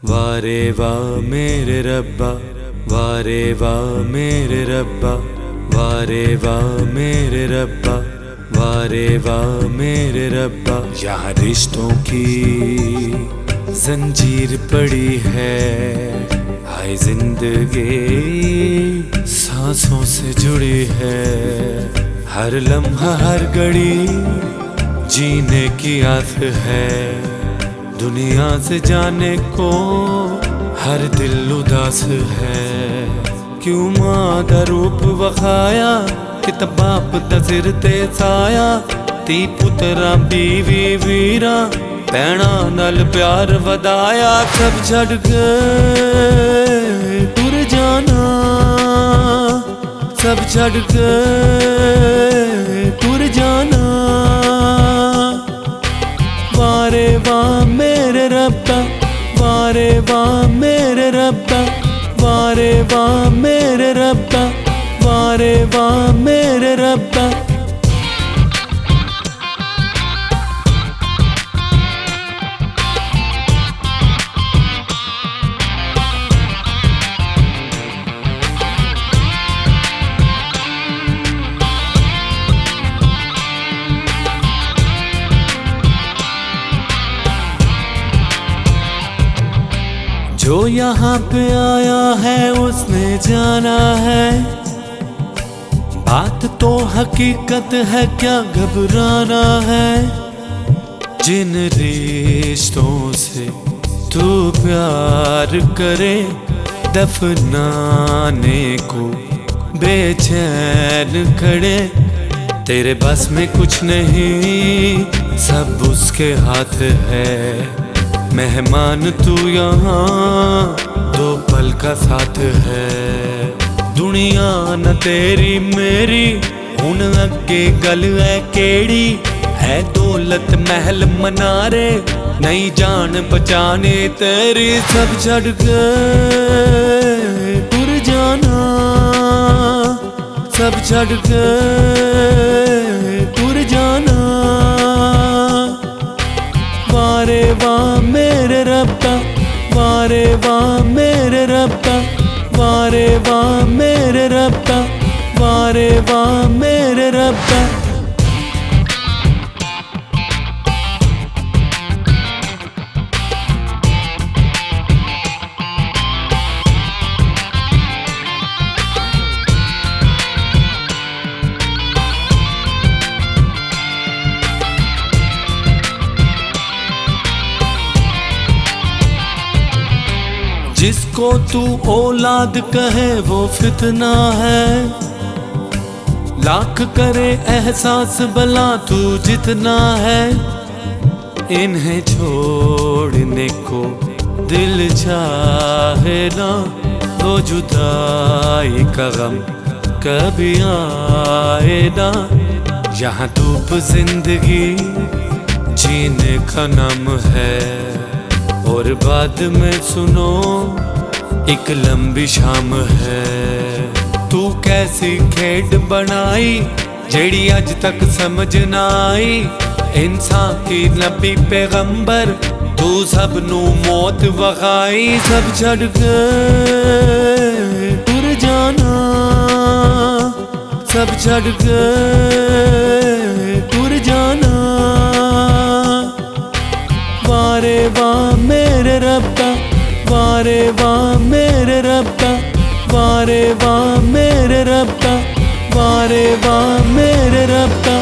वारे वाह मेरे रब्बा, वारे वाह मेरे रब्बा, वारे वाह मेरे रब्बा, वारे वाह मेरे रब्बा। यहाँ रिश्तों की जंजीर पड़ी है, हाय जिंदगी सांसों से जुड़ी है। हर लम्हा हर घड़ी जीने की आस है, दुनिया से जाने को हर दिल उदास है। क्यों मां दा रूप वखाया, कित बाप दा सिर ते साया। धी पुत्रा बीवी वीरा भैणा नाल प्यार वधाया। सब छड़ के टुर जाना, सब छड़ के टुर जाना। वारे वाह मेरे रब्बा, वारे वाह मेरे रब्बा, वारे वाह मेरे रब्बा, वारे वाह मेरे रब्बा। जो यहाँ पे आया है उसने जाना है, बात तो हकीकत है क्या घबराना है। जिन रिश्तों से तू प्यार करे, दफनाने को बेचैन खड़े। तेरे बस में कुछ नहीं, सब उसके हाथ है। मेहमान तू यहाँ दो पल का साथ है। दुनिया न तेरी मेरी हुन अगे गल है केड़ी। है दौलत महल मनारे, नहीं जान पहचाने तेरी। सब छड़ के टुर जाना, सब छड़ के टुर जाना। वारे वाह मेरे रब्बा, वारे वाह मेरे रब्बा, वारे वाह मेरे रब्बा, वारे वाह मेरे रब्बा। जिसको तू औलाद कहे वो फितना है। लाख करे एहसास भला तू जितना है। इन्हें छोड़ने को दिल चाहे ना, वो जुदाई का गम कभी आए ना। यहाँ धूप जिंदगी जीने का नाम है, और बाद में सुनो एक लंबी शाम है। तू कैसी खेड बनाई जेड़ी अज तक समझ ना आई। इंसान की नबी पैगंबर तू सब नू मौत वखाई। सब छड़ के टुर जाना, सब छड़ के टुर जाना। वारे वाह मेरे रब्बा, वारे वाह मेरे रब्बा, वारे वाह मेरे रब्बा, वारे वाह मेरे रब्बा।